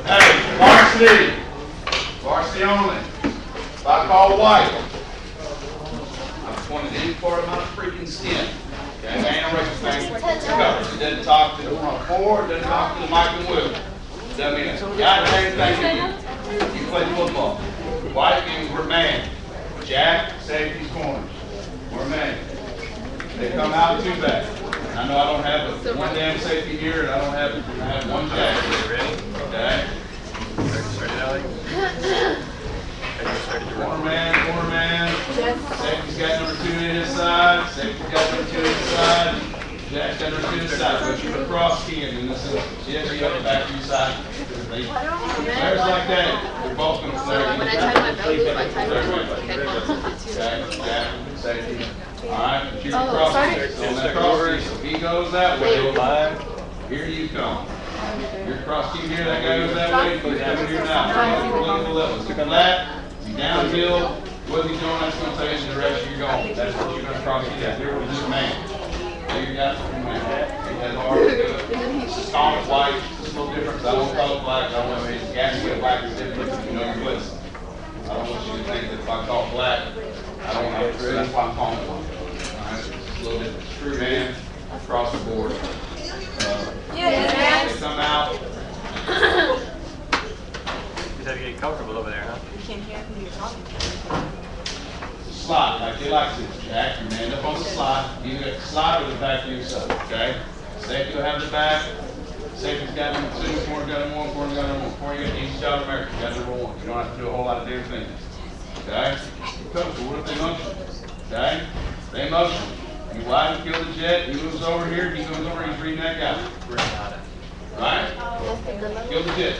Hey, varsity only. If I call white, I'm pointing any part of my freaking skin. Okay, I ain't a racist thing. It's covered. It doesn't talk to the front four, it doesn't talk to the mic and wheel. Doesn't mean a goddamn thing to you. You play football. White means we're man. Jack, safety's corners. We're man. They come out two back. I know I don't have one damn safety here, and I have one jack. Ready? Okay. Corner man. Safety's got number 2 in his side. Safety's got number 2 in his side. Jack's got number 2 in his side. But you put cross key in this is yes, you got the back to your side. Players like that, they're both going to flare. When I tie my belt, I tie my Jack, safety. Alright, shoot across key. So on that cross key, so if he goes that way, here you come. Your cross key here, that guy goes that way, he's coming here now. Look at that. Downhill, what he's doing, that's going to tell you the direction you're going. That's what you're going to cross you at. Here with this man. There you got it. That's hard to do it. Stomach white, it's a little different. I don't call it black. I don't know if it's gasket black is different. You know your place. I don't want you to think that if I call it black, I don't want to. That's why I'm calling it one. Alright, it's a little different. True man, across the board. They come out. You have to get comfortable over there, huh? You can't hear who you're talking to. Slide, like they like to. Jack, you man up on the slide. Either at the slide or the back of yourself, okay? Safety will have the back. Safety's got number 2, corner got number 1, corner got number 1. Corner you got each job America, you got number 1. You don't have to do a whole lot of different things. Okay? Comfortable, what if they motion? Okay? They motion. You wide and kill the jet, he moves over here, he goes over, he's reading that guy. Right? Kill the jet.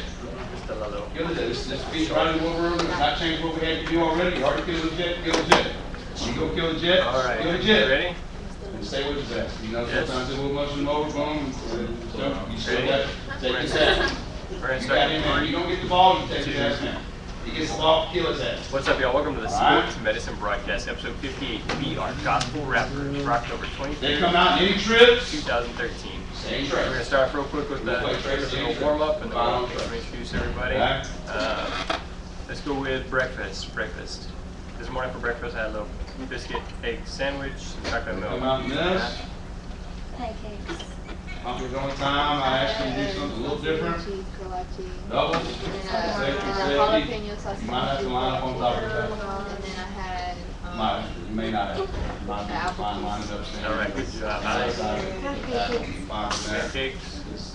Kill the jet. This feature right in the room. It's not changed what we had to do already. You already killed the jet. Kill the jet. You go kill the jet. All right. Kill the jet. Ready? And say what it's at. You know, Yes. sometimes it will motion over, boom. You still got take his ass. We're going to You got him start. in. You don't get the ball, you take his ass now. He gets the ball, kill his ass. What's up, y'all? Welcome to the All Sports Medicine Broadcast, episode 58. We are Gospel Rappers, October They 23rd, come out in any trips. 2013. Same We're going to trips. start real quick with the little warm-up, and then we'll introduce everybody. Okay. Let's go with breakfast. This morning for breakfast, I had a little biscuit, egg sandwich, some chocolate milk. Come out in this. Pancakes. Pumpkin's on time. I asked you to do something a little different. Cheese, kolache. Doubles. And jalapeno sausage. You might have to line up on top of that. And then I had Might, you may not have. Might be apple fine line it up. All right, good job. Pancakes.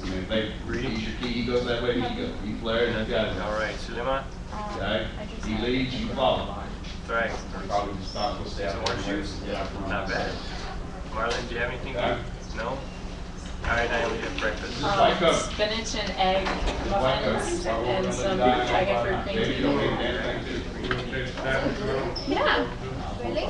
I mean, if they read your key, he goes that way, he goes. He flares, you got it. All right, Sulema. Okay? He leads, you follow. All right. Probably just stop, we'll stay out. Some orange juice? Yeah. Not bad. Marlon, do you have anything? Okay. No? All right, I only have breakfast. This is white cover. Spinach and egg White cover. muffins and some dragon fruit cream Baby, you don't tea. need anything too. Yeah. Really?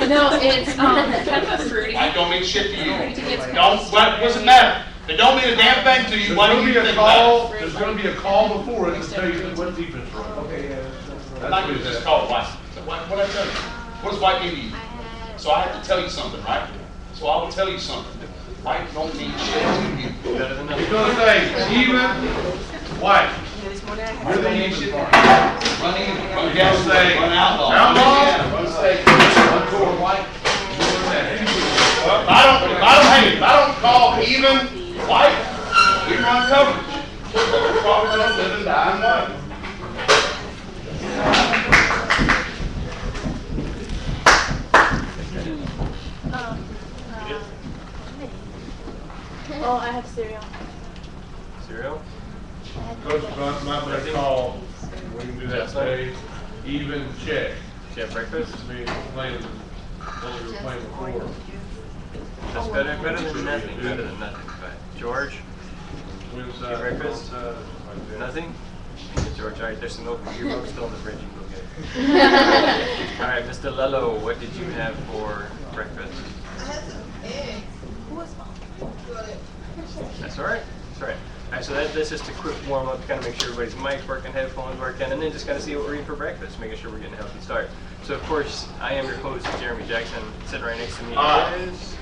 No, it's kind of a fruity. I don't mean shit to you. It's Don't, what does it matter? It don't mean a damn thing to you. There's Why gonna do be you a think about call, there's gonna be a call before it to tell you what defense run. Okay, it? I'm not gonna just call it white. So what I tell you? What does white mean to you? So I have to tell you something, right? So I will tell you something. White don't mean shit to you. Better than He's nothing. gonna say, even, white. You're the mean shit. Run in, run down, Say, run outlaw. outlaw. Run state. One core white. If I don't call even white, we run coverage. We're probably gonna live and die in white. Oh, I had cereal. Cereal? Coach, my best call, we can do that today, even check. Did you have breakfast? I mean, playing, what we were playing before. That's better than nothing, better than nothing. But George, Swing you side, breakfast? front side, like that. Nothing? Okay, George, all right, there's some open beer still in the fridge, you can go get it. All right, Mr. Lello, what did you have for breakfast? I had some eggs. That's all right. That's all right. All right, so that's just a quick warm up, kind of make sure everybody's mic's working, headphones working, and then just kind of see what we're eating for breakfast, making sure we're getting a healthy start. So of course, I am your host, Jeremy Jackson. Sitting right next to me is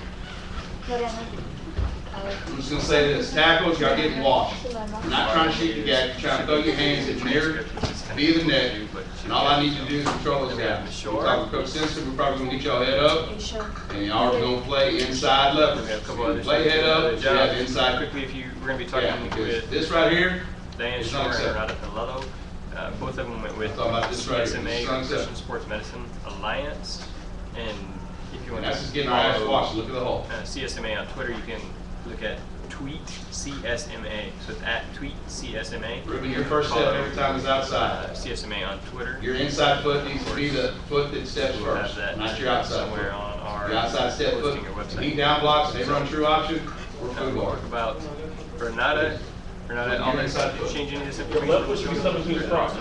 I'm just gonna say this, tackles, y'all getting washed. You're not trying to shoot the gap, you're trying to throw your hands in near, be the net, and all I need to do is control this gap. We're talking Coach Simpson, we're probably gonna get y'all head up, and y'all are gonna play inside leverage. we have a couple So other you play head up, you have inside. Quickly, if we're going to be talking Yeah, because with this right here, Diane is Shore and unacceptable. Radha Lello. Both of them went with Talking about this right here. CSMA, This is Christian unacceptable. Sports Medicine Alliance. And if you want that's to just getting our ass washed, look at the hole. CSMA on Twitter, you can look at tweet CSMA. So it's at tweet CSMA. Ruben, your first step every time is outside. CSMA on Twitter. Your inside foot needs to be the foot that steps We'll have first, that not your outside somewhere foot. on our Your outside step foot, posting or website. heat down blocks, they run true option, we're food We'll bar. talk about Bernada. Bernada, Your I'll inside foot. change any of this The information. left foot should be 17 across.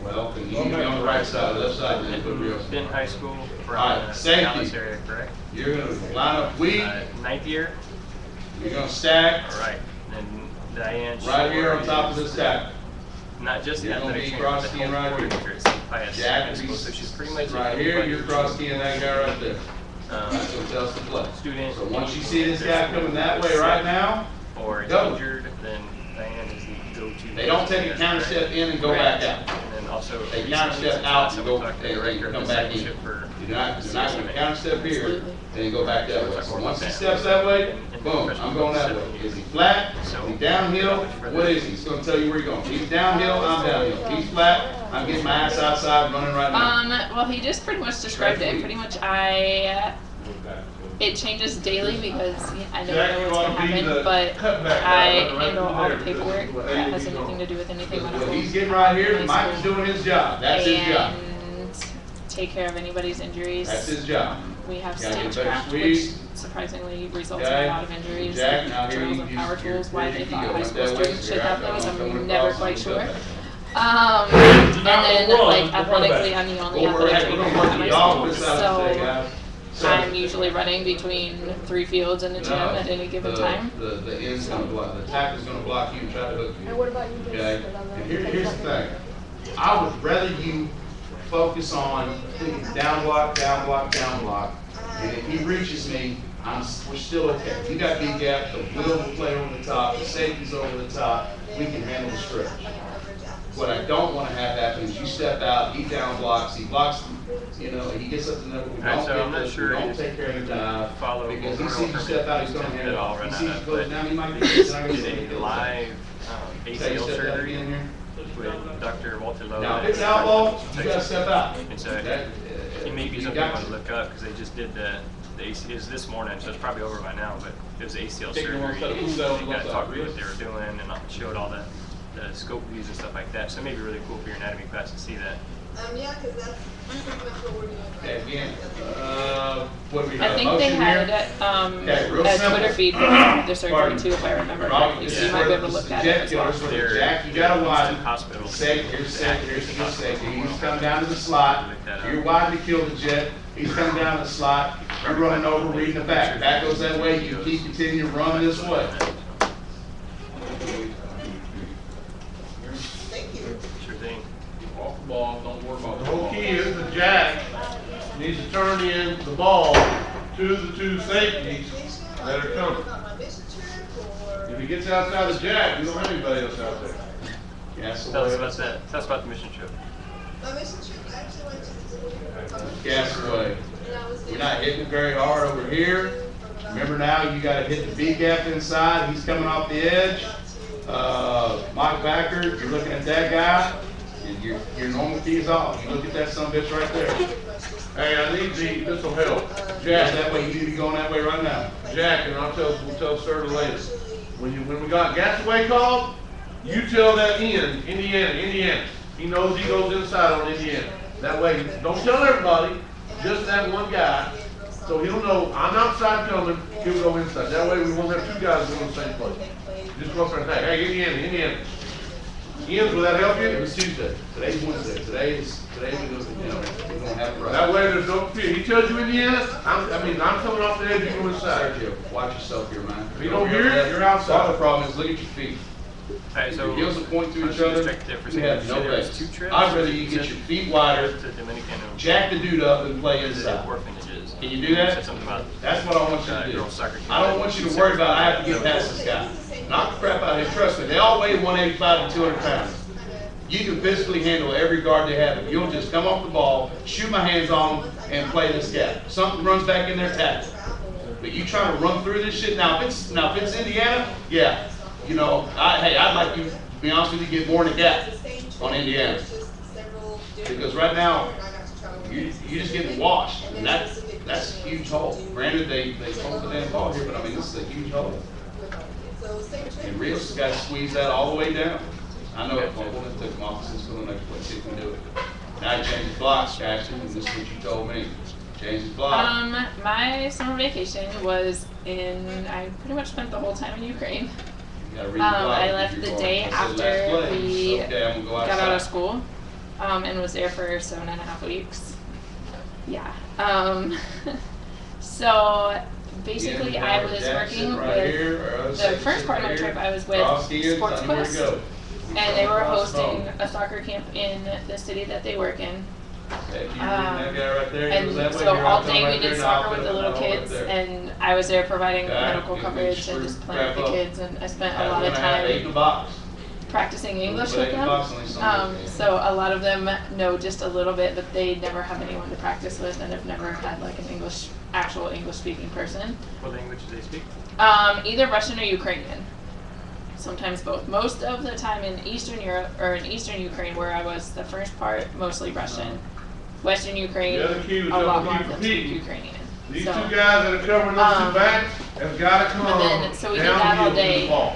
Well, then you need to be on the right side, the left side, and then put real. Benton High School, from Alright, the safety. Dallas area, correct? You're gonna line up weak, Ninth year, you're gonna stack, all right. Then Diane. right here Shore on top of is, the stack. Not just You're gonna athletic be trainer, but the cross-skiing health right here. coordinator at St. Pius Jack High will School, be so she's pretty much. right here, you're cross keying that guy right there. That's Um, what tells the play. student. So once you see this guy coming that way right now, Or go. injured, then Diane is the go-to. they don't take a counter step in and go back out. And then also. They recently, counter step since out last and time we go, talked, the and director of come back in. discipleship for You're not gonna CSMA. counter step here, Absolutely. then go back that way. Talk So more once about he that. steps that way, And boom, professional I'm going that way. development. Is he flat? So- Is he downhill? What is he? He's gonna tell you where you're going. He's downhill, I'm downhill. He's flat, I'm getting my ass outside running right now. Well, he just pretty much described it. Pretty much, it changes daily because I never Jack, know you what's wanna gonna be happen. the But cutback guy I right handle through all there the because paperwork it's what that has AD anything going. to do with anything What medical. he's getting right here, in Mike's school. doing his job. That's his job. And take care of anybody's injuries. That's his job. We have Gotta get stagecraft, better which squeeze. surprisingly results Okay. in a lot of injuries. Jack, now here Drills you and use power your tools, why they bridge thought you go. high Went school that way, students so should you're have out those, there, coming I'm never across, quite and sure. go back. And then, Well, like, the athletically, quarterback. I'm the only Well, we're athletic trainer gonna work at the my offense school, out today, so guys. So- I'm usually running between 3 fields in the gym No, at any given the- time. The end's gonna block, the tackle's gonna block you and try to hook you. And what about you, Okay, Jason? and here's the thing, I would rather you focus on thinking down block, down block, down block, and if he reaches me, we're still okay. You got big gap, the will will play over the top, the safety's over the top, we can handle the stretch. What I don't wanna have happen is you step out, he down blocks, he blocks, he gets up to the level, we Alright, don't so I'm get not this, we sure don't if take care of you the dive. follow Because he Memorial sees you step out, he's gonna Herman handle at all it. right He now, sees you go but down, he might be, he's not gonna did see a it. live Say you ACL step out surgery again here. with Dr. Walter Lowe. Now, at if it's outlaw, you gotta Texas. step out. And so That, it may be you something got you want to. to look up because they just did the AC, it was this morning, so it's probably over by now, but it was ACL Take surgery. your one step, They move that on kind one of side, talked about please. what they were doing and showed all the scope views and stuff like that. So it may be really cool for your anatomy class to see that. Yeah, cause that's pretty much what we're doing Okay, right again, now. what do we I have, think they motion had here? Okay, real a simple. Twitter feed for the surgery Pardon. too, if I remember Robbie, correctly, this so is you might be where able to this look is at Jack it as well. killers, where They're- Jack, you got a they're wide. Houston Hospital. Safe, here's safe, here's safety. He's come down to the slot. You're wide to kill the jet. He's come down the slot. You're running over, reading the back. Back goes that way. You keep continuing to run this way. Thank you. Sure thing. Off the ball, don't worry about the whole key is the jack needs to turn in the ball to the two safeties that are coming. On my mission trip or? If he gets outside the jack, you don't have anybody else out there. Gas Tell us away. about that. Tell us about the mission trip. My mission trip, I actually went to. Gas away. And I was We're there. not hitting it very hard over here. Remember now, you gotta hit the B gap inside. He's coming off the edge. Mike Backer, you're looking at that guy, and your normal key is off. You look at that son of a bitch right there. Hey, I need this will help. Yeah, Jack, that way, you need to be going that way right now. Jack, and we'll tell Serta later. When we got Gasaway called, you tell that Indiana. He knows he goes inside on Indiana. That way, don't tell everybody, just that one guy. So he'll know I'm outside coming, he'll go inside. That way we won't have two guys going the same place. Just go up there and say, hey, Indiana. Ian, will that help you? It was Tuesday. Today's Wednesday. Today we go to, we're gonna have it right. That way there's no fear. He tells you Indiana, I'm coming off the edge, you go inside. Sergio, watch yourself here, man. If you don't hear it, you're outside. The problem is, look at your feet. Alright, so. Your heels will point to I'll each just other. check the difference. You have no There's base. two trips. I'd rather you get your feet wider, To Dominican and. jack the dude up and play inside. Orphanages. Can you do that? Said something about. That's what I want you to do. Girls soccer team. I don't want you to worry about, I have to get past this guy. Knock the crap out of him, trust me, they all weigh 185 to 200 pounds. You can physically handle every guard they have. If you'll just come off the ball, shoot my hands on them, and play this gap. Something runs back in there, tackle. But you trying to run through this shit, now if it's Indiana, yeah. You know, I'd like you, to be honest with you, get more in the gap on Indiana. Because right now, you're just getting washed, and that's a huge hole. Granted, they hold the damn ball here, but I mean, this is a huge hole. And Rios has got to squeeze that all the way down. I know it, Paul, it took him off since the next play, see if we can do it. Now he changed his blocks, Ashton, and this is what you told me. Change his block. My summer vacation was I pretty much spent the whole time in Ukraine. You gotta read the block I if left you're the going. day I said last after play, we okay, I'm gonna go got out of outside. school, and was there for 7.5 weeks. Yeah. So basically, Yeah, I was Jack working sitting right with here, or other the side first sitting part of my right trip. here. I was with Cross hands, Sports tell me where to Quest, go. and they were Cross hosting phone. a soccer camp in the city that they work in. If you read that guy right there, he And goes that way, so you're all out there day right we there, did now soccer I'll with the put it little right kids, there. and I was there providing Back, medical and coverage screw and just playing crap with the up. kids, and I spent a That's lot when of I had 8 in the time box. practicing English Put with 8 in the them. box and they sung it. So a lot of them know just a little bit, but they never have anyone to practice with, and have never had like an actual English speaking person. What language do they speak? Either Russian or Ukrainian. Sometimes both. Most of the time in Eastern Europe, or in Eastern Ukraine where I was the first part, mostly Russian. Western Ukraine, The other key was a lot to more keep of them speak repeating. Ukrainian. These So- two guys that are covering those two Um, backs have gotta come but then- so we did that all downhill to day. the ball.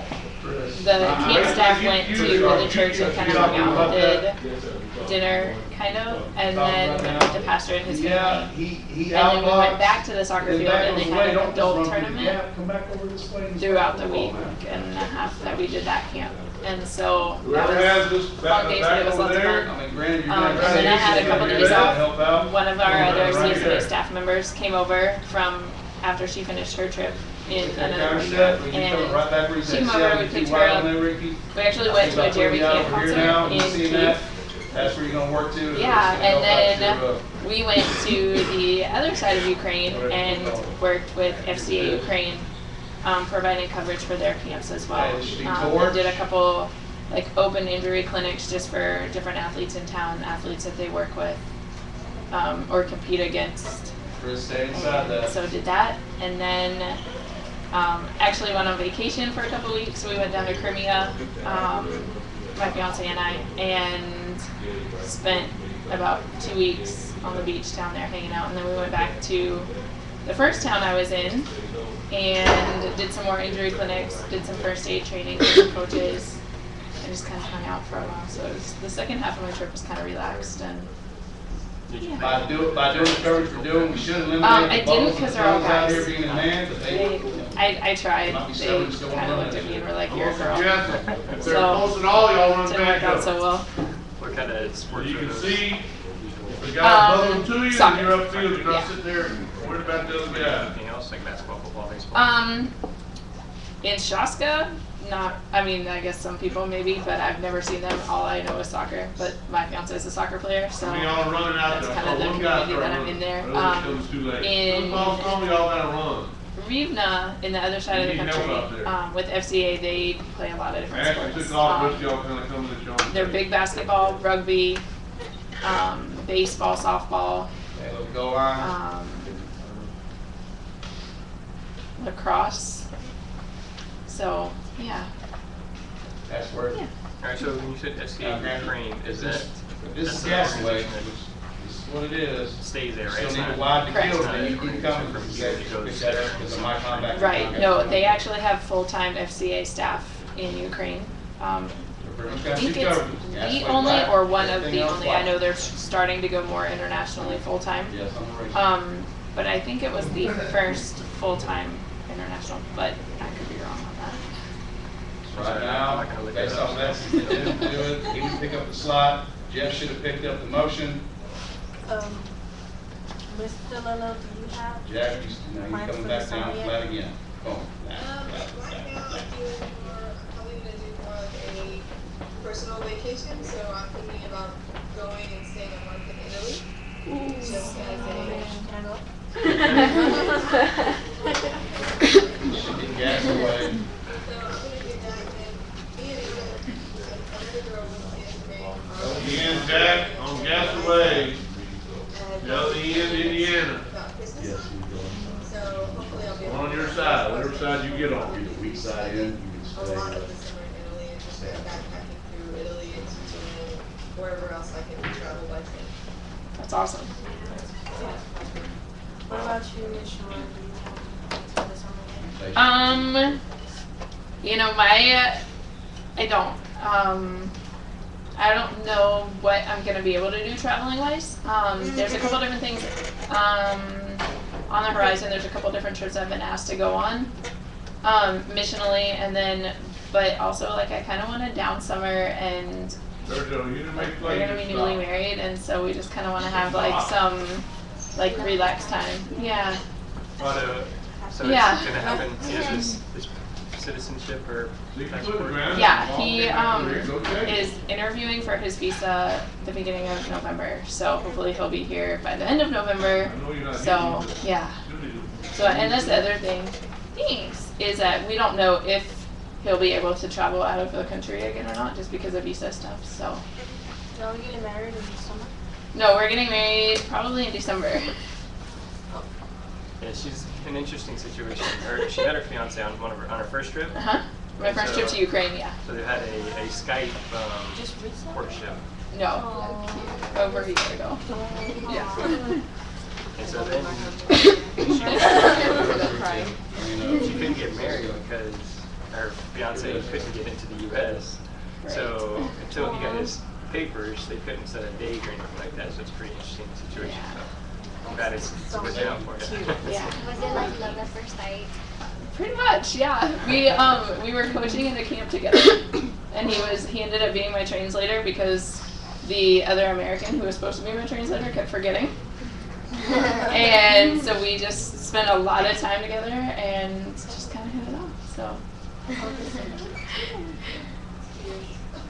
The camp staff went to the church and kind of hung out, did dinner, kind of, and then the pastor and his Yeah, family. he And then we went outboxed, back to the soccer then field back and they goes had away, an don't just adult run through the tournament gap, come back over this way and throughout the score week man. and a half that we did that camp. And so Whoever that has was this fun days, but it was over lots of there, fun. I mean, granted, you're And not then I had a couple days help off. out. One of our other Right CSA there. staff members came over from after she finished her trip in That another guy week. said, when you come right back where he And said she came over, we 7 feet picked her wide up. on there, Ricky. We actually went to a Jeremy Camp Over here now, concert you in see Kyiv. that? That's where you're gonna work to. Yeah, It's gonna and help out then your, we went to the other side of Ukraine and worked with FCA Ukraine, providing coverage for their camps as well. And did a couple like open injury clinics just for different athletes in town, athletes that they work with, or compete against. Chris, stay inside that. So did that, and then actually went on vacation for a couple weeks. We went down to Crimea, my fiance and I, and spent about 2 weeks on the beach down there hanging out. And then we went back to the first town I was in and did some more injury clinics, did some first aid training with some coaches, and just kind of hung out for a while. So it was, the second half of my trip was kind of relaxed and. Yeah. By doing the coverage we're doing, we should I eliminate the didn't balls because and they're all throws out guys. here being a man, but they. I tried. Might be They seven still kind of on looked at that me and shit. were like, I'm "You're a gonna girl." suggest, if they're So, posting all, y'all run didn't back work out up. so well. What kind of sports You are can those? see, if the guy's buzzing to you, soccer. and you're upfield, you're not Yeah. sitting there worried about the other guy. Anything else like basketball, football, baseball? In Shaska, not. I mean, I guess some people maybe, but I've never seen them. All I know is soccer. But my fiance is a soccer player, so I mean, y'all are running out that's there. kind of the One guy community start that I'm running. in there. The other comes too late. in- Football's going, y'all gotta run. Rivna, in the other side of the You need help country, out there. with FCA, they play a lot of different Ashton sports. took off, rest of y'all kinda coming at y'all. They're big basketball, rugby, baseball, softball, Hey, little goal line. lacrosse. So yeah. That's where. Yeah. Alright, so when you said Now, SCA granted, Ukraine, is this that? this is that's Gasaway, an organization which is what it is. stays there, right? Still It's need not- to widen the Correct. field, then you can come, you guys can pick that up, because I might come back. Right, no, they actually have full-time FCA staff in Ukraine. Pretty much I got think you it's covered. Gas the way only black, or one of everything the else only, I white. know they're starting to go more internationally full-time. Yes, I'm ready. But I think it was the first full-time international, but I could be wrong on that. Right I'm now, not gonna look based it up. off that, since they didn't do it, he would pick up the slot, Jeff should have picked up the motion, Mr. Lilo, do you have? Jack, you coming back down flat again. Boom. Right now, I'm probably gonna do more like a personal vacation, so I'm thinking about going and staying a month in Italy. Just as a, Can I go? Should get gas away. so I'm gonna do that, and then me and another girl was in Ian, Jack, on gas away, down to Ian, Indiana. about Christmas. So hopefully I'll be able On to your side, whatever side you get on. Weak side in, you a lot of the summer in Italy and just backpacking through Italy and Switzerland, wherever else I can travel by train. That's awesome. What about you, Miss Shore? Do you have for the summer? You know, I don't. I don't know what I'm gonna be able to do traveling wise. There's a couple different things on the horizon. There's a couple different trips I've been asked to go on, missionally, and then, but also like I kind of want a down summer, and Sergio, you didn't make we're gonna be newly married, and so we just kind of want to have like some like relaxed time. Yeah. So Yeah. it's gonna happen, this citizenship or passport? Yeah, he is interviewing for his visa the beginning of November, so hopefully he'll be here by the end of November. So yeah. So and that's the other thing, thanks, is that we don't know if he'll be able to travel out of the country again or not, just because of visa stuff. So Are we getting married in the summer? no, we're getting married probably in December. Yeah, she's an interesting situation. She met her fiance on her first trip. My first trip to Ukraine, yeah. So they had a Skype Just recently? courtship. No, over a year ago. Yeah. And so then she couldn't get married because her fiance couldn't get into the U.S. So until he got his papers, they couldn't set a date or anything like that. So it's a pretty interesting situation. So I'm glad it's worked out for you. Yeah. Was it like love at first sight? Pretty much, yeah. We were coaching in a camp together, and he ended up being my translator because the other American who was supposed to be my translator kept forgetting. And so we just spent a lot of time together and just kind of hit it off. So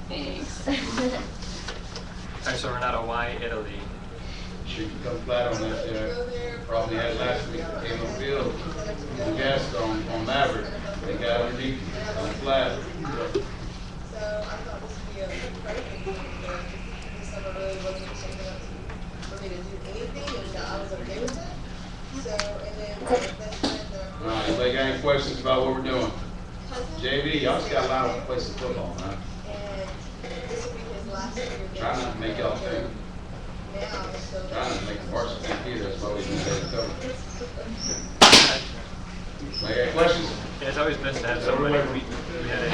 thanks. Alright, so Renato, why Italy? She can come flat on that, probably had last week, that came upfield, the gas on Maverick, they got underneath, on flat. So I thought this would be a perfect thing, this summer really wasn't shaping up for me to do anything, and I was okay with it. So, and then my best friend, All right, anybody got any questions about what we're doing? cousin, JV, y'all just got a lot of places to football, man. and this will be his last year. Try not to make y'all think. Now, so Trying to make the varsity think either, that's why we can get it covered. Any questions? Yeah, it's always best to have somebody. We had a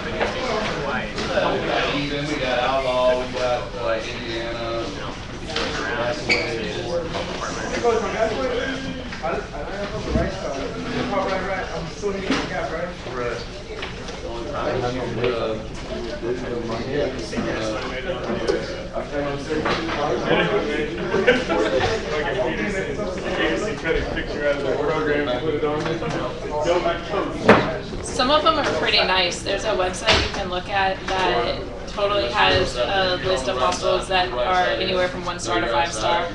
video team in Hawaii. We got Eden, we got Outlaw, we got Indiana. You know, we could joke around and say, Some of them are pretty nice. There's a website you can look at that totally has a list of hospitals that are anywhere from 1 star to 5 star.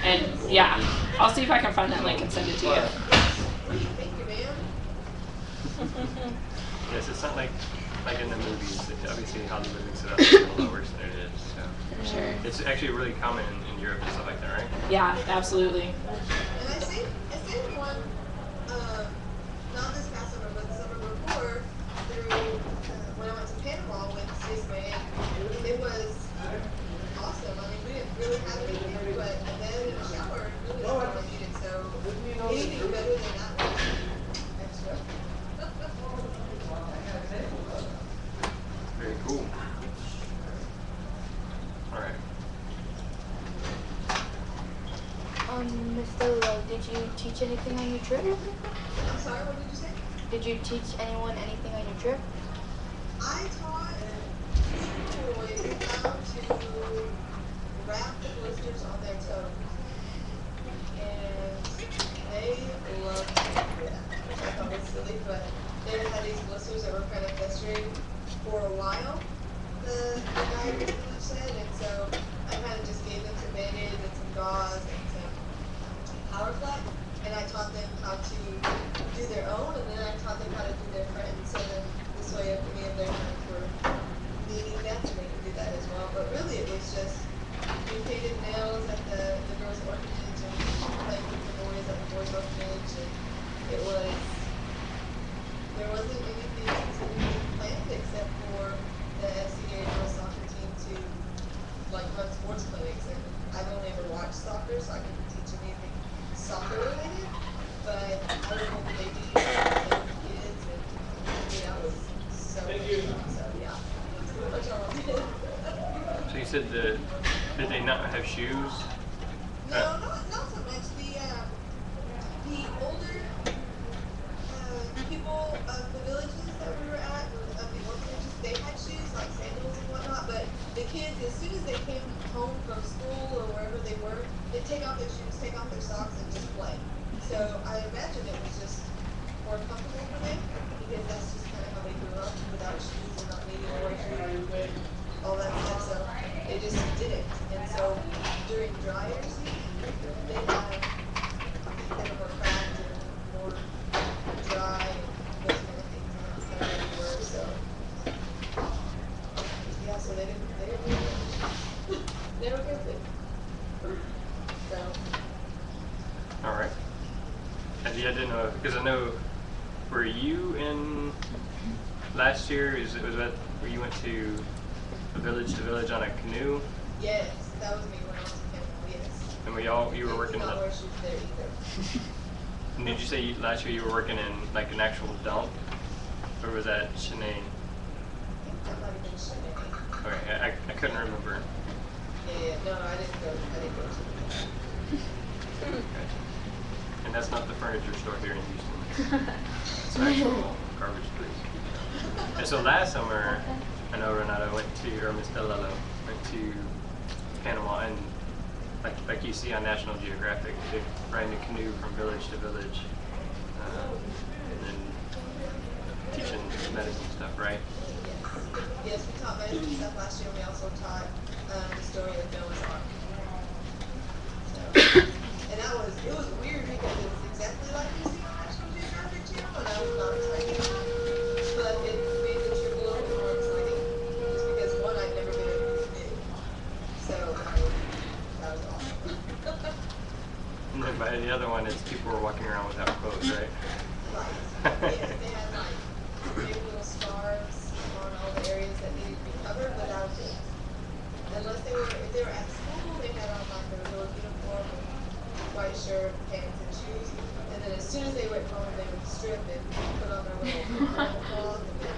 And yeah, I'll see if I can find that link and send it to you. thank you, ma'am. yes, it's not like in the movies. Obviously, Hollywood makes it up a lot worse than it is. So. For sure. It's actually really common in Europe and stuff like that, right? Yeah, absolutely. And I seen one, not this past summer, but the summer before, through, when I went to Panama with Space May, it was awesome. I mean, we didn't really have any Miss Delo, did you teach anything on your trip? I'm sorry, what did you say? Did you teach anyone anything on your trip? I taught two boys how to wrap the blisters on their toes. And they loved to do that, which I thought was silly, but they had these blisters that were kind of festering for a while, the guy pretty much said, and so I kind of just gave them some Band-Aids and some gauze and some Power Flap, and I taught them how to do their own, and then I taught them how to do their friends, so then this way if any of their friends were needing that, then they could do that as well. But really it was just, we painted nails at the girls' orphanage and played with the boys at the boys' orphanage, and it was, there wasn't anything specifically planned except for the FCA girls soccer team to like run sports clinics, and I've only ever watched soccer, so I couldn't teach them anything soccer related, but I was hoping they do play with kids, and I was so much, so yeah, that's pretty much all I did. So you said did they not have shoes? No, not so much. The older people of the villages that we were at, of the orphanages, they had shoes like sandals and whatnot. But the kids, as soon as they came home from school or wherever they were, they'd take off their shoes, take off their socks, and just play. So I imagine it was just more comfortable for them because that's just kind of how they grew up without shoes and not needing to wear shoes, all that stuff. So they just did it. And so during dryer season, they have kind of more cracked and more dry and those kind of things, and that's kind of where we were. So yeah, so they didn't they don't get it. So All right. I didn't know, because I know, were you in last year? Was that where you went to village on a canoe? yes, that was me when I was in Canada, yes. And you were working in not a, wear shoes there either. and did you say last year you were working in like an actual dump? Or was that Shanae? I think that might have been Shanae. Okay, I couldn't remember. Yeah, no, I didn't go to that. And that's not the furniture store here in Houston. It's actual garbage place. And so last summer, I know Renata went to, or Miss Delello went to Panama, and like you see on National Geographic, they ride a canoe from village to village, and then teaching medicine stuff, right? Yes, we taught medicine stuff last year. We also taught the story of Noah's Ark. So, and it was weird because it was exactly like you see on National Geographic Channel, and I was not expecting it. But it made the trip a little bit more exciting, just because one, I'd never been in a canoe. So that was awesome. And then by the other one is people were walking around without clothes, right? Right. Yes, they had like big little scarves on all the areas that needed to be covered, but that was it. Unless if they were at school, they had on like their little uniform, white shirt, pants, and shoes. And then as soon as they went home, they would strip and put on their little cloth and then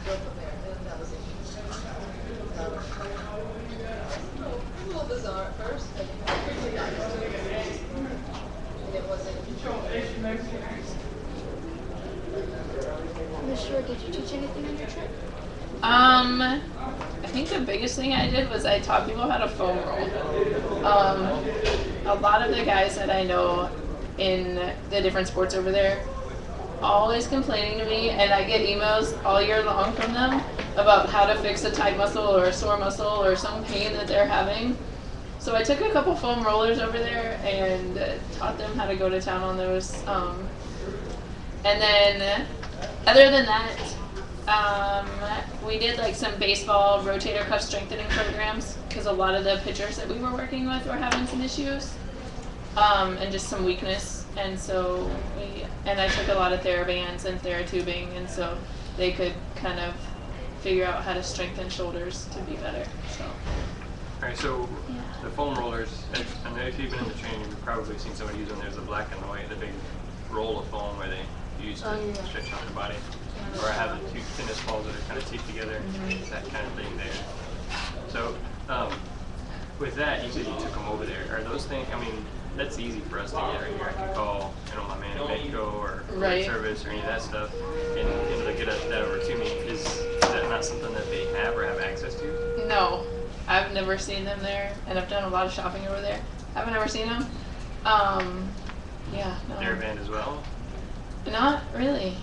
go from there. And that was it. So, it was a little bizarre at first, but quickly got used to it. And it wasn't. Miss Shore, did you teach anything on your trip? I think the biggest thing I did was I taught people how to foam roll. A lot of the guys that I know in the different sports over there always complaining to me, and I get emails all year long from them about how to fix a tight muscle or a sore muscle or some pain that they're having. So I took a couple foam rollers over there and taught them how to go to town on those. And then, other than that, we did like some baseball rotator cuff strengthening programs because a lot of the pitchers that we were working with were having some issues and just some weakness. And so I took a lot of TheraBands and TheraTubing, and so they could kind of figure out how to strengthen shoulders to be better. So. All right, so the foam rollers, I know if you've been in the training, you've probably seen somebody using there's the black and the white, the big roll of foam where they use to stretch out their body. Or I have the two tennis balls that are kind of taped together, that kind of thing there. So with that, you said you took them over there. Are those things, I mean, that's easy for us to get right here. I can call, my man at Medco or Right. service or any of that stuff, and they'll get that over to me. Is that not something that they have or have access to? No, I've never seen them there, and I've done a lot of shopping over there. I've never seen them. Yeah, no. Theraband as well? Not really.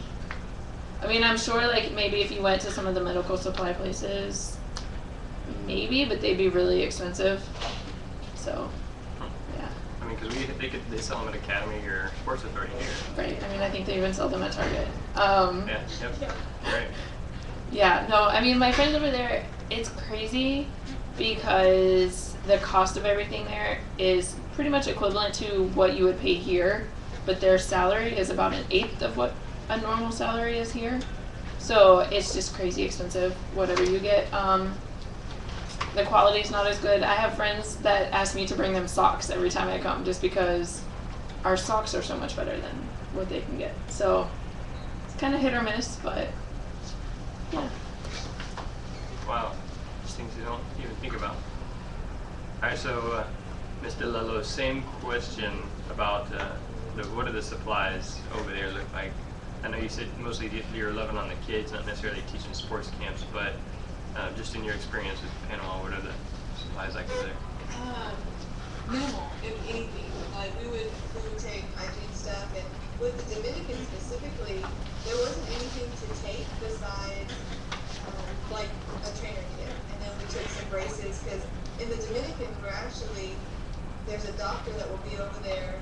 I mean, I'm sure like maybe if you went to some of the medical supply places, maybe, but they'd be really expensive. So, yeah, I mean, because they sell them at Academy or Sports Authority here. right. I mean, I think they even sell them at Target. Yeah, yep, right. Yeah, no, I mean, my friends over there, it's crazy because the cost of everything there is pretty much equivalent to what you would pay here, but their salary is about 1/8 of what a normal salary is here. So it's just crazy expensive, whatever you get. The quality's not as good. I have friends that ask me to bring them socks every time I come just because our socks are so much better than what they can get. So it's kind of hit or miss, but yeah. Wow, just things you don't even think about. All right, so Mr. Lello, same question about what do the supplies over there look like? I know you said mostly you're loving on the kids, not necessarily teaching sports camps, but just in your experience with Panama, what are the supplies like over there? Minimal, if anything. Like we would take hygiene stuff, and with the Dominican specifically, there wasn't anything to take besides like a trainer kit, and then we took some braces because in the Dominican there's a doctor that will be over there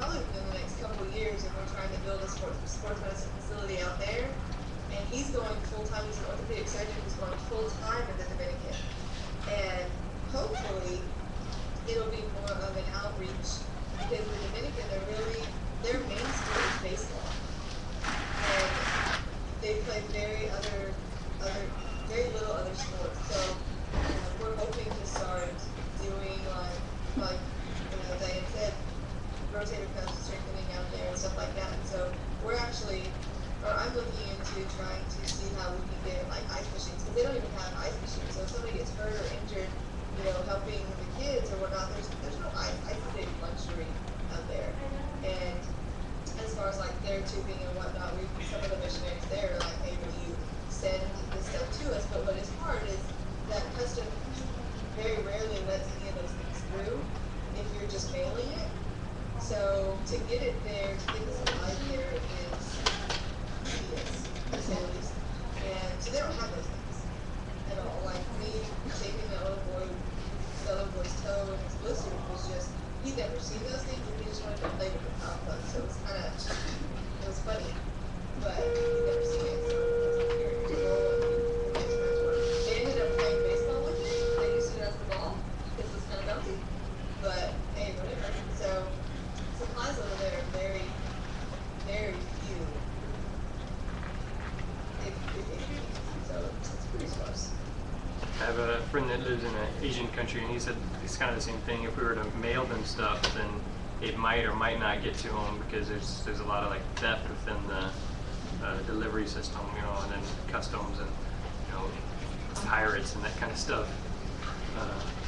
probably within the next couple of years, and we're trying to build a sports medicine facility out there. And he's going full time. He's an orthopedic surgeon who's going full time in the Dominican, and hopefully it'll be more of an outreach because the Dominican, their main sport is baseball, and they play very little other sports. So we're hoping to start doing like Diane said, rotator cuff strengthening out there and stuff like that. And so I'm looking into trying to see how we can get like ice machines, because they don't even have ice machines. So if somebody gets hurt or injured, helping the kids or whatnot, there's no ice. Ice is a luxury out there. And as far as like their tubing and whatnot, some of the missionaries there are like, hey, will you send this stuff to us? But what is hard is that customs very rarely lets any of those things through if you're just mailing it. So to get it there, to get the supplies there is tedious, to say the least. And so they don't have those things at all. Like me taking the other boy's toe and his blister was just, he'd never seen those things and he just wanted to play with the pop gun. So it was funny, but he'd never seen it. So it's very cool. It makes nice work. They ended up playing baseball with it. They used it as the ball because it was kind of bouncy. But hey, whatever. So supplies over there are very, very few. So it's pretty sparse. I have a friend that lives in an Asian country, and he said it's kind of the same thing. If we were to mail them stuff, then it might or might not get to them because there's a lot of like theft within the delivery system, and then customs and pirates and that kind of stuff.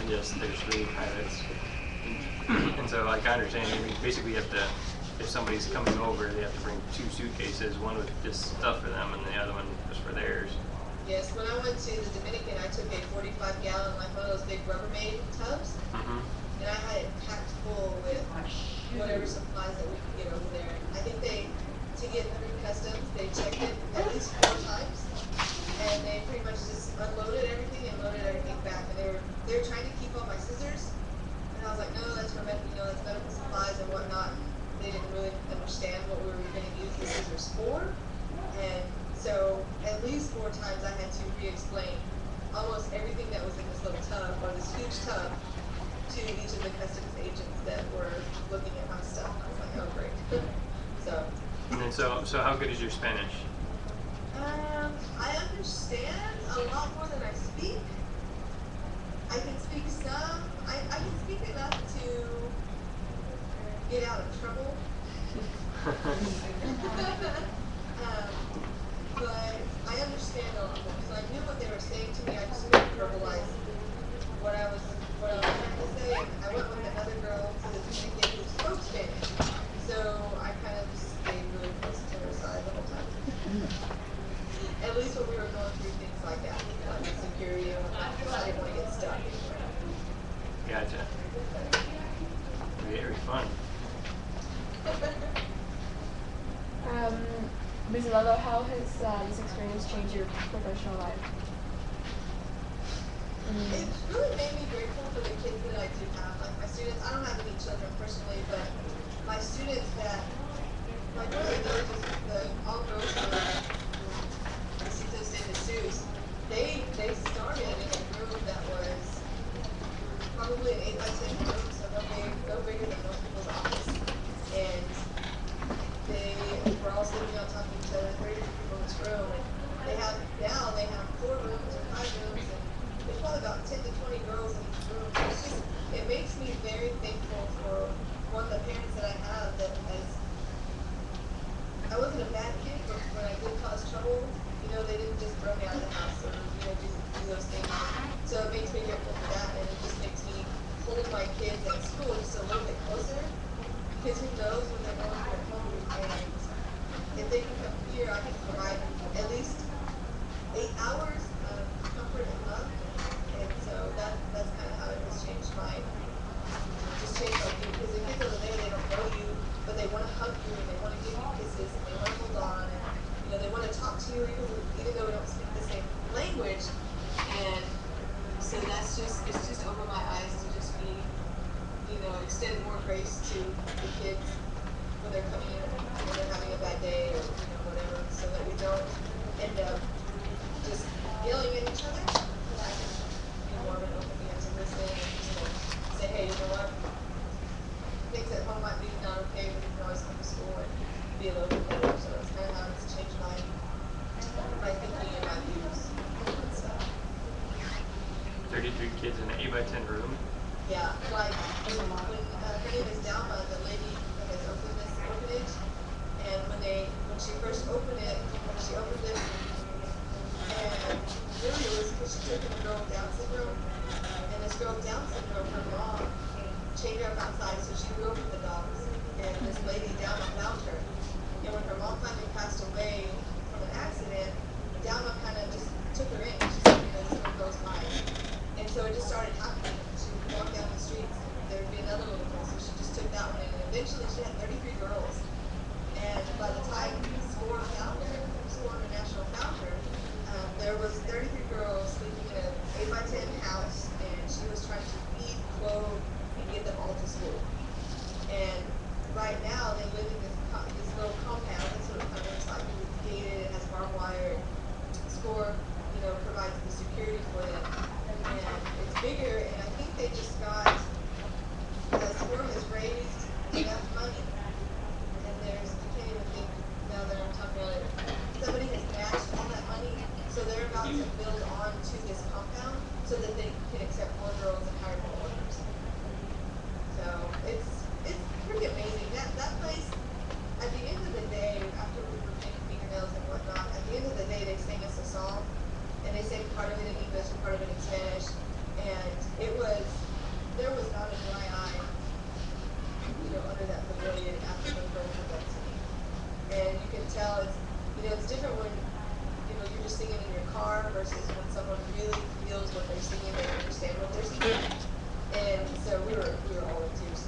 And yes, there's really pirates. And so, like, I understand. I mean, basically, you have to, if somebody's coming over, they have to bring 2 suitcases, one with just stuff for them, and the other one just for theirs. Yes, when I went to the Dominican, I took a 45-gallon, like one of those big Rubbermaid tubs, and I had it packed full with whatever supplies that we could get over there. I think to get through customs, they checked it at least 4 times, and they pretty much just unloaded everything and loaded everything back. And they were trying to keep all my scissors. And I was like, no, that's for that's medical supplies and whatnot. They didn't really understand what we were going to use the scissors for. And so at least 4 times I had to re-explain almost everything that was in this little tub, or this huge tub, to each of the customs agents that were looking at my stuff. I was like, oh, great. And then so how good is your Spanish? I understand a lot more than I speak. I can speak some. I can speak enough to get out of trouble. But I understand a lot more because I knew what they were saying to me. I just couldn't verbalize what I was trying to say. say, and I went with another girl to the Dominican who spoke Spanish. So I kind of just stayed really close to her side the whole time. At least when we were going through things like that, like security and whatnot, because I didn't want to get stuck. Gotcha. Very fun. Ms. Lalo, how has this experience changed your professional life? It's really made me grateful for the kids that I do have. Like my students, I don't have any children personally, but my students that, my girls, the all girls Besitos San Jesus, they started in a room that was probably an 8x10 room, so no bigger than most people's office. And they were all sitting out talking to 30 people in this room. And they have 4 rooms or 5 rooms, and there's probably about 10 to 20 girls in each room. So it's just, it makes me very thankful for one of the parents that I have that has, I wasn't a bad kid, but when I did cause trouble, you know, they didn't just throw me out of the house or, you know, do those things. So it makes me grateful for that, and it just makes me hold my kids at school just a little bit closer, because who knows when they're going to their home, and if they can come here, I can provide at least 8 hours of comfort and love, and so that's kind of how it has changed my view, because the kids over there, they don't know you, but they want to hug you, and they want to give you kisses, and they want to hold on, and, you know, they want to talk to you, even though we don't speak the same language, and so it's just opened my eyes to just be, you know, extend more grace to the kids when they're coming in, when they're having a bad day, or, you know, whatever, so that we don't end up just yelling at each other. And I can be more of an open ear to listen and just say, hey, you know what? Things at home might be not okay, but you can always come to school and be a little bit better. So it's kind of how it's changed my thinking and my views and stuff. 33 kids in an 8x10 room. Yeah, like when her name is Dalma, the lady that has opened this orphanage, and when she first opened it, and really it was because she took in a girl with Down syndrome, and this girl with Down syndrome, her mom chained her up outside so she grew up with the dogs, and this lady Dalma found her, and when her mom finally passed away from an accident, Dalma kind of just took her in. She said, you know, this little girl's mine, and so it just started happening. She would walk down the streets, and there would be another little girl, so she just took that one in, and eventually she had 33 girls, and by the time SCORE International found her, there was 33 girls sleeping in an 8x10 house, and she was trying to feed, clothe, and get them all to school. And right now they live in this little compound. That's what it kind of looks like. It's gated, it has barbed wire. SCORE, you know, provides the security for them, and it's bigger. And I think they just got, SCORE has raised enough money, and I can't even think now that I'm talking about it. Somebody has matched all that money, so they're about to build on to this compound so that they can accept more girls and hire more workers. So it's pretty amazing. That place, at the end of the day, after we were painting fingernails and whatnot, at the end of the day they sang us a song, and they sang part of it in English and part of it in Spanish, and there was not a dry eye, you know, under that pavilion after the girls were done singing. And you can tell it's different when, you know, you're just singing in your car versus when someone really feels what they're singing, they understand what they're singing. And so we were all in tears.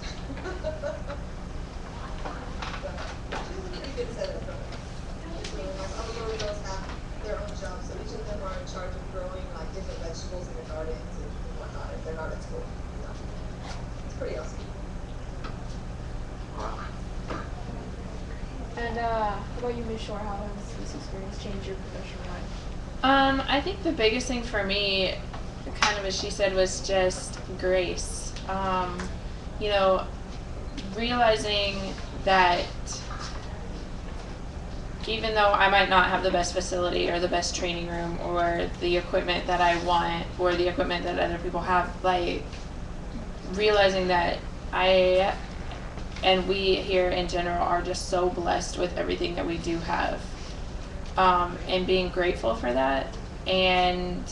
But it was a pretty good setup for us. It's really nice. All the little girls have their own jobs, so each of them are in charge of growing like different vegetables in their gardens and whatnot if they're not at school. So it's pretty awesome. And how about you, Ms. Shore? How has this experience changed your professional life? I think the biggest thing for me, kind of as she said, was just grace. You know, realizing that even though I might not have the best facility or the best training room or the equipment that I want or the equipment that other people have, like realizing that I and we here in general are just so blessed with everything that we do have, and being grateful for that, and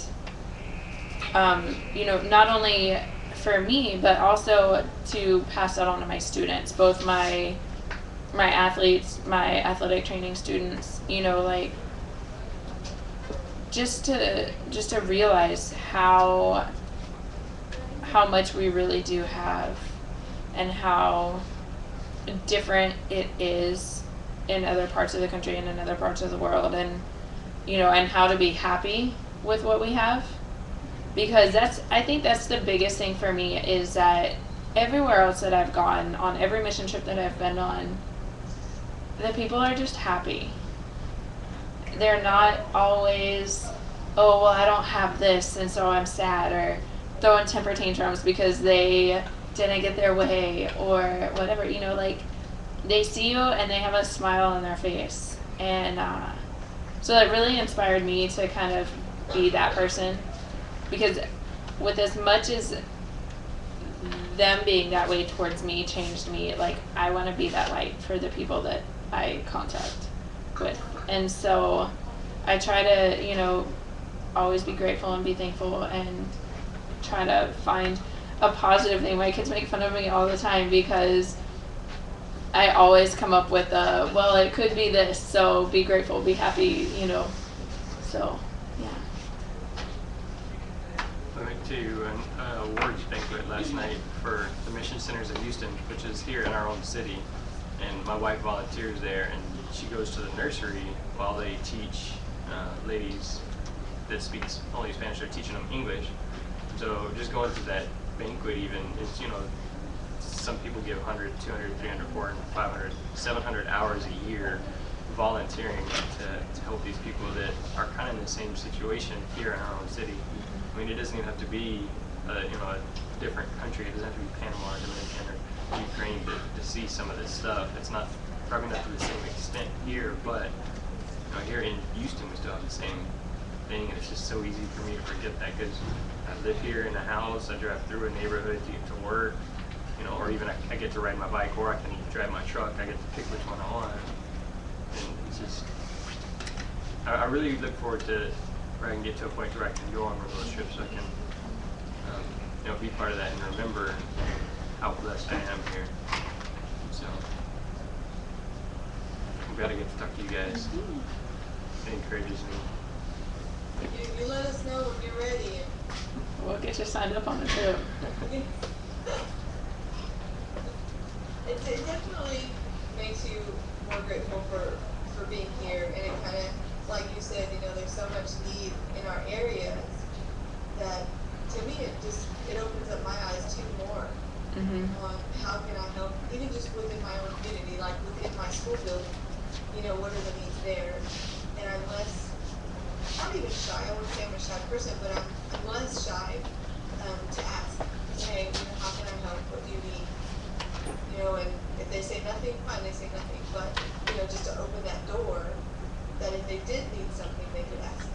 you know, not only for me, but also to pass that on to my students, both my athletes, my athletic training students, you know, like just to realize how much we really do have and how different it is in other parts of the country and in other parts of the world, and you know, and how to be happy with what we have, because I think that's the biggest thing for me, is that everywhere else that I've gone on, every mission trip that I've been on, the people are just happy. They're not always, oh, well, I don't have this and so I'm sad, or throwing temper tantrums because they didn't get their way or whatever, you know, like they see you and they have a smile on their face. And so that really inspired me to kind of be that person, because with as much as them being that way towards me changed me, like I want to be that light for the people that I contact with. And so I try to, you know, always be grateful and be thankful and try to find a positive thing. My kids make fun of me all the time because I always come up with well, it could be this, so be grateful, be happy, you know. So, yeah. I went to an awards banquet last night for the Mission Centers of Houston, which is here in our own city. And my wife volunteers there, and she goes to the nursery while they teach ladies that speak only Spanish. They're teaching them English. So just going to that banquet even is, you know, some people give 100, 200, 300, 400, 500, 700 hours a year volunteering to help these people that are kind of in the same situation here in our own city. I mean, it doesn't even have to be you know, a different country. It doesn't have to be Panama or Dominican or Ukraine to see some of this stuff. It's not probably not to the same extent here, but you know, here in Houston we still have the same thing, and it's just so easy for me to forget that, because I live here in a house, I drive through a neighborhood to get to work, you know, or even I get to ride my bike, or I can drive my truck. I get to pick which one I want, and it's just I really look forward to where I can get to a point where I can go on one of those trips, so I can you know, be part of that and remember how blessed I am here. So I'm glad I get to talk to you guys. It encourages me. You let us know when you're ready. We'll get you signed up on the trip. It definitely makes you more grateful for being here, and it kind of, like you said, you know, there's so much need in our areas that, to me, it opens up my eyes too more on how can I help, even just within my own community, like within my school building, you know, what are the needs there, and I'm not even shy, I wouldn't say I'm a shy person, but I'm less shy to ask, hey, you know, how can I help, what do you need, you know, and if they say nothing, fine, they say nothing, but, you know, just to open that door, that if they did need something, they could ask.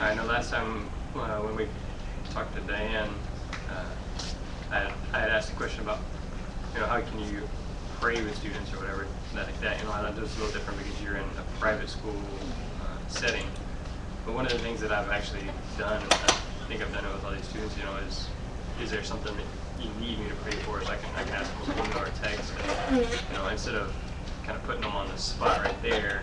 I know last time when we talked to Diane, I had asked a question about, you know, how can you pray with students or whatever, like that. You know, I know it's a little different because you're in a private school setting. But one of the things that I've actually done, and I think I've done it with all these students, you know, is there something that you need me to pray for, so I can ask them an email or text, and, you know, instead of kind of putting them on the spot right there,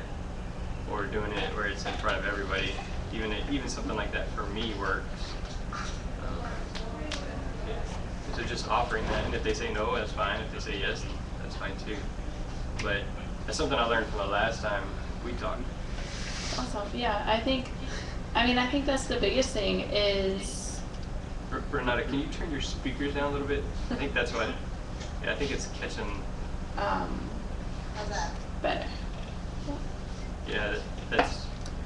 or doing it where it's in front of everybody. Even something like that for me works. So just offering that, and if they say no, that's fine. If they say yes, that's fine too. But that's something I learned from the last time we talked. Awesome. Yeah, I think that's the biggest thing is. Renata, can you turn your speakers down a little bit? I think that's what. Yeah, I think it's catching. How's that? Better. Yeah, I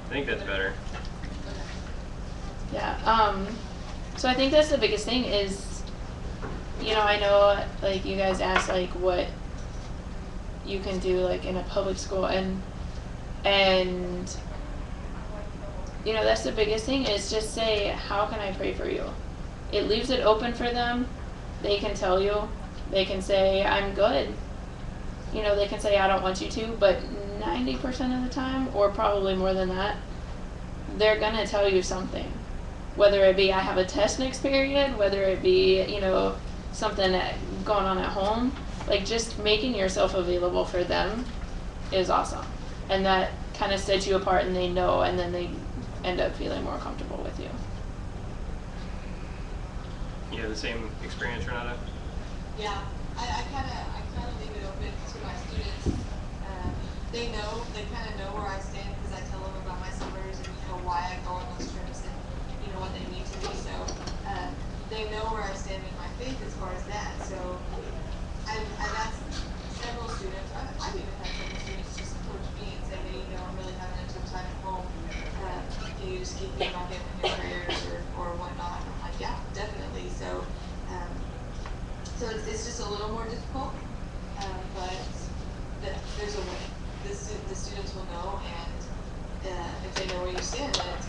think that's better. Yeah. So I think that's the biggest thing is, you know, I know like you guys asked like what you can do like in a public school, and you know, that's the biggest thing is just say, how can I pray for you? It leaves it open for them. They can tell you. They can say, I'm good. You know, they can say, I don't want you to, but 90% of the time, or probably more than that, they're gonna tell you something. Whether it be I have a test next period, whether it be, something going on at home, like just making yourself available for them is awesome. And that kind of sets you apart, and they know, and then they end up feeling more comfortable with you. You have the same experience, Renata? Yeah, I kind of leave it open to my students. They kind of know where I stand because I tell them about my summers and why I go on those trips and what they need to be. So they know where I stand in my faith as far as that. So I've asked several students. I've even had several students just approach me and say, hey, I'm really having a tough time at home. Can you just keep me on getting your prayers or whatnot? And I'm like, yeah, definitely. So it's just a little more difficult, but there's a way. The students will know, and if they know where you stand, then it's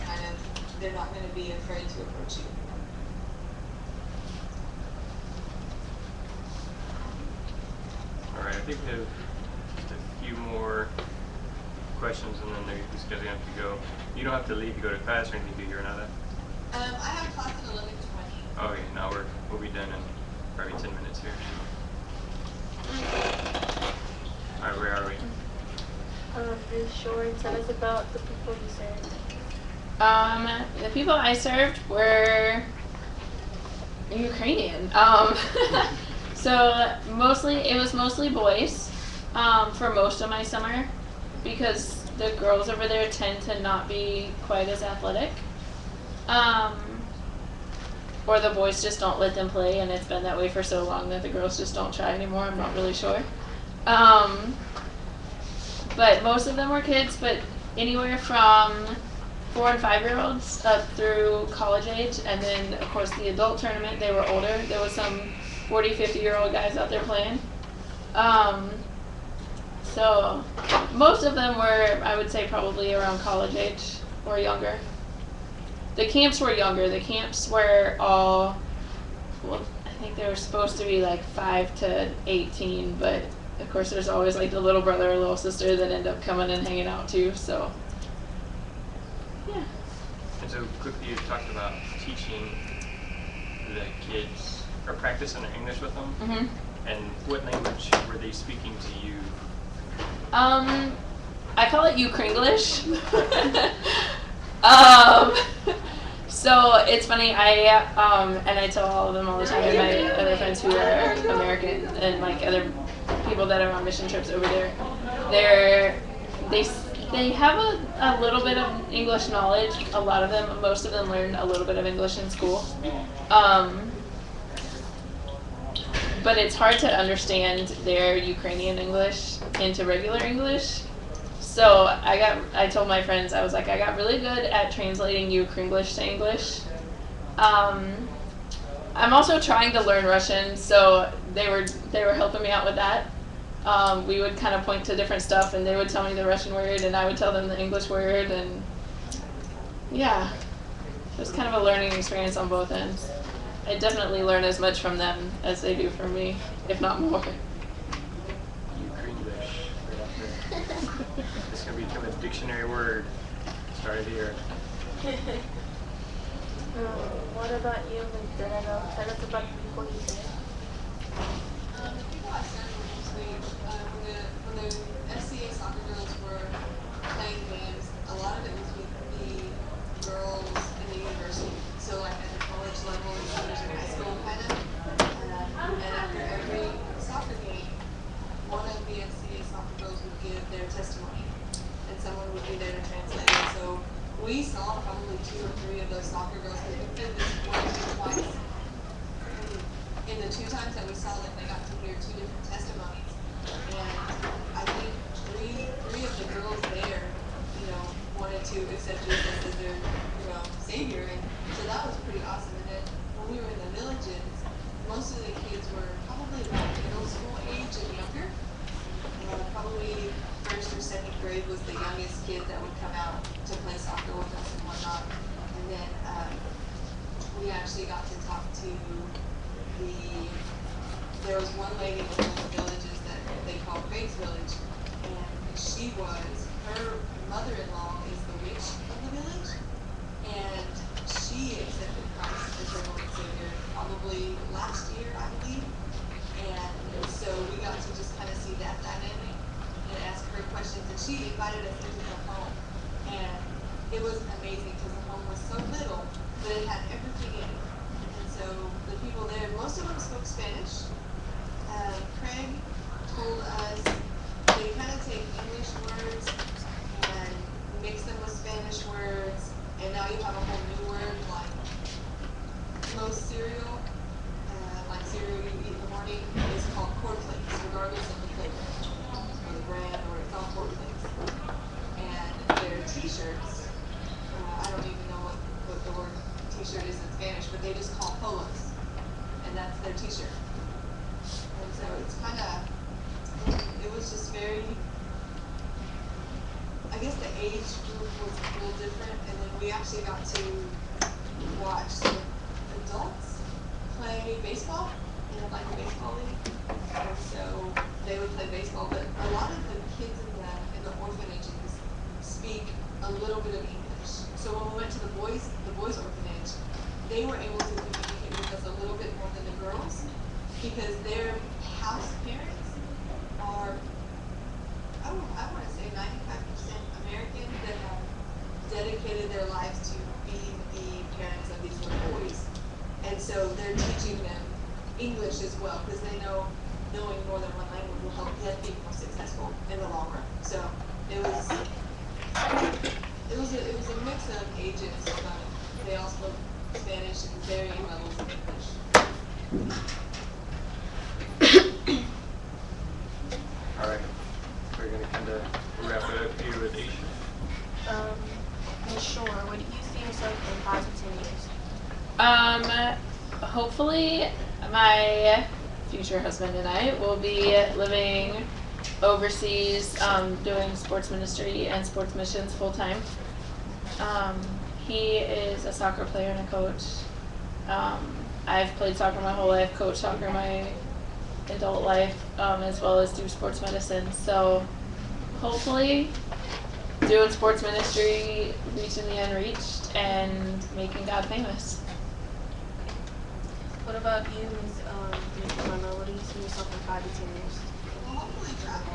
they're not going to be afraid to approach you. All right, I think we have just a few more questions, and then this guy's going to have to go. You don't have to leave to go to class or anything, do you, Renata? I have class at 11:20. Okay, now we'll be done in probably 10 minutes here. All right, where are we? Really short. Tell us about the people you served. The people I served were Ukrainian. So it was mostly boys for most of my summer, because the girls over there tend to not be quite as athletic. Or the boys just don't let them play, and it's been that way for so long that the girls just don't try anymore. I'm not really sure. But most of them were kids, but anywhere from 4 and 5-year-olds up through college age, and then of course the adult tournament, they were older. There was some 40, 50-year-old guys out there playing. So most of them were, I would say, probably around college age or younger. The camps were younger. The camps were all, I think they were supposed to be like 5 to 18, but of course there's always like the little brother or little sister that end up coming and hanging out too, so yeah. And so quickly, you talked about teaching the kids or practicing their English with them. Mm-hmm. And what language were they speaking to you? I call it Ukringlish. So it's funny, and I tell all of them all the time, and my other friends who are American and like other people that are on mission trips over there, they have a little bit of English knowledge. A lot of them, most of them learned a little bit of English in school. But it's hard to understand their Ukrainian English into regular English. So I told my friends, I was like, I got really good at translating Ukringlish to English. I'm also trying to learn Russian, so they were helping me out with that. We would kind of point to different stuff, and they would tell me the Russian word, and I would tell them the English word, and yeah, it was kind of a learning experience on both ends. I definitely learn as much from them as they do from me, if not more. Ukringlish, right up there. It's going to become a dictionary word. Started here. What about you, Lieutenant? Tell us about the people you served. The people I served were mostly, when the FCA soccer girls were playing games, a lot of it was with the girls in the university. So like at the college level, juniors in high school kind of. And after every soccer game, one of the FCA soccer girls would give their testimony, and someone would be there to translate it. So we saw probably 2 or 3 of those soccer girls, because we did this once or twice. In the 2 times that we saw them, they got to hear 2 different testimonies. And I think three of the girls there, wanted to accept Jesus as their, savior. And so that was pretty awesome. And then when we were in the villages, most of the kids were probably about middle school age and younger. Probably 1st or 2nd grade was the youngest kid that would come out to play soccer with us and whatnot. And then we actually got to talk to there was one lady in one of the villages that they call Craig's Village, and her mother-in-law is the witch of the village, and she accepted Christ as her Lord and Savior probably last year, I believe. And so we got to just kind of see that dynamic and ask her questions, and she invited us into her home. And it was amazing because the home was so little, but it had everything in it. And so the people there, most of them spoke Spanish. Craig told us they kind of take English words and mix them with Spanish words, and now you have a whole new word like most cereal, like cereal you eat in the morning, is called cornflakes, regardless of the flavor or the brand, or it's all cornflakes. And their T-shirts, I don't even know what the word T-shirt is in Spanish, but they just call polos, and that's their T-shirt. And so it's kind of, it was just very, I guess the age group was a little different, and then we actually got to watch some adults play baseball in like a baseball league. And so they would play baseball, but a lot of the kids in the orphanages speak a little bit of English. So when we went to the boys orphanage, they were able to communicate with us a little bit more than the girls, because their house parents are, I want to say 95% American, that have dedicated their lives to being the parents of these little boys. And so they're teaching them English as well, because they know knowing more than one language will help them be more successful in the long run. So it was a mix of ages, but they all spoke Spanish and varying levels of English. All right, we're gonna kind of wrap it up here with Aisha. Ms. Shore, what do you see yourself in 5 to 10 years? Hopefully my future husband and I will be living overseas, doing sports ministry and sports missions full time. He is a soccer player and a coach. I've played soccer my whole life, coached soccer my adult life, as well as do sports medicine. So hopefully doing sports ministry, reaching the unreached, and making God famous. What about you, Ms. Carmel? What do you see yourself in 5 to 10 years? Well, hopefully travel.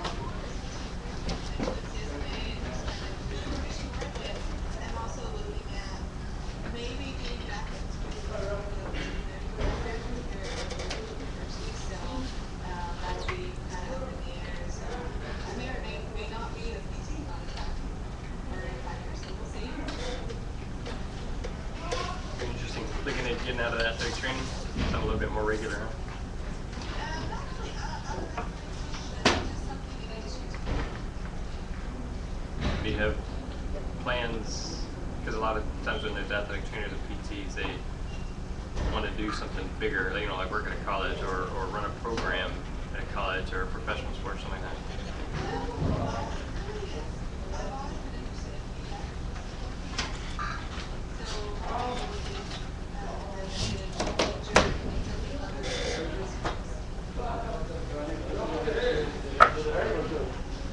I'm also looking at maybe getting back into university, so that'll be kind of up in the air. So I may or may not be a PT contact for 5 years, so we'll see. Interesting. Looking at getting out of that athletic training, something a little bit more regular, huh? Actually, just something in addition to. Do you have plans? Because a lot of times when there's athletic trainers and PTs, they want to do something bigger, you know, like work at a college or run a program at a college or a professional sport, something like that.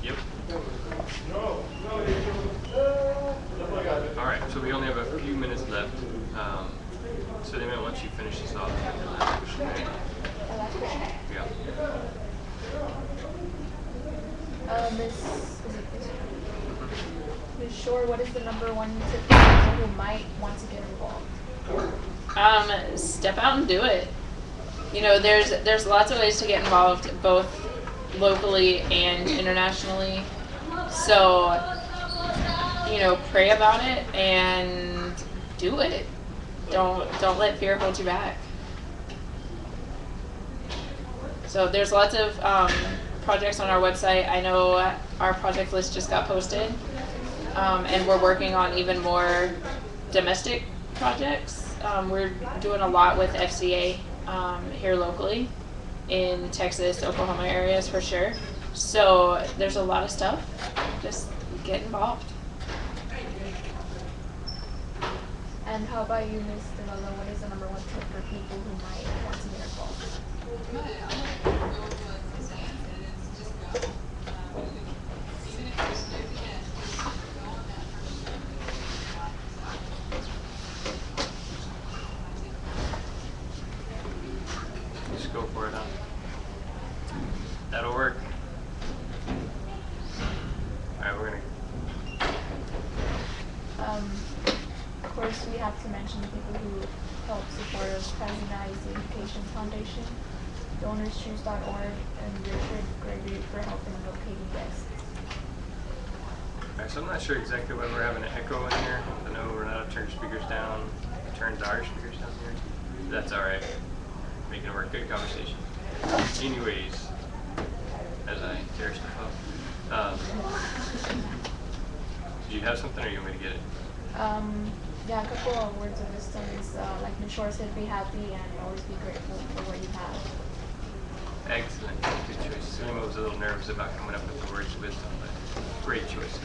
Yep. All right, so we only have a few minutes left. So Damien, why don't you finish this off? Yeah. Ms. Shore, what is the number one tip for people who might want to get involved? Step out and do it. You know, there's lots of ways to get involved, both locally and internationally. So, you know, pray about it and do it. Don't let fear hold you back. So there's lots of projects on our website. I know our project list just got posted, and we're working on even more domestic projects. We're doing a lot with FCA here locally in Texas, Oklahoma areas for sure. So there's a lot of stuff. Just get involved. And how about you, Ms. DeMello? What is the number one tip for people who might want to get involved? I'm gonna go with what Sam said. It's just go. mention the people who help support us, Pasadena IC Education Foundation, DonorsChoose.org, and Richard Gregory for helping locating guests. Alright, so I'm not sure exactly why we're having an echo in here. I know we're not turning speakers down. Turns our speakers down here. That's alright. Making it work. Good conversation. Anyways, as I tear stuff up. Do you have something or you want me to get it? Yeah, a couple of words of wisdom is like Mishore said, be happy and always be grateful for what you have. Excellent. Good choice. Sulima was a little nervous about coming up with the words of wisdom, but great choice.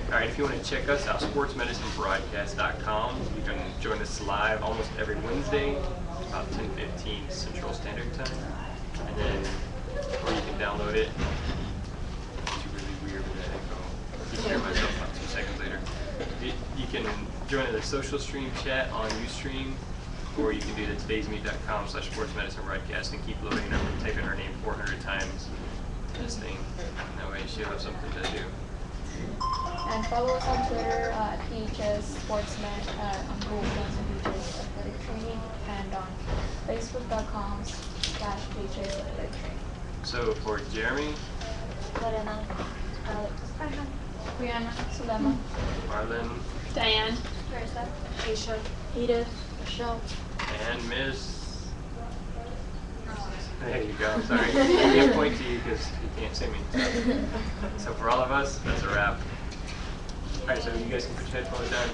Alright, if you want to check us out, sportsmedicinebroadcast.com. You can join us live almost every Wednesday, about 10:15 Central Standard Time. And then, or you can download it. It's really weird with that echo. I'll hear myself about 2 seconds later. You can join the social stream chat on Ustream, or you can do the todaysmeet.com/sportsmedicinebroadcast and keep loading up and type in our name 400 times this thing. And that way she'll have something to do. And follow us on Twitter at PHS Sportsmed, on Google Plus and PHS Athletic Training, and on Facebook.com/PHS Athletic Training. So for Jeremy, Lorena, Alex, Brianna, Sulema, Marlon, Diane, Marissa, Aisha. Edith, Michelle. and Miss. There you go. I'm sorry. I can't point to you because you can't see me. So for all of us, that's a wrap. Alright, so you guys can put your headphones down.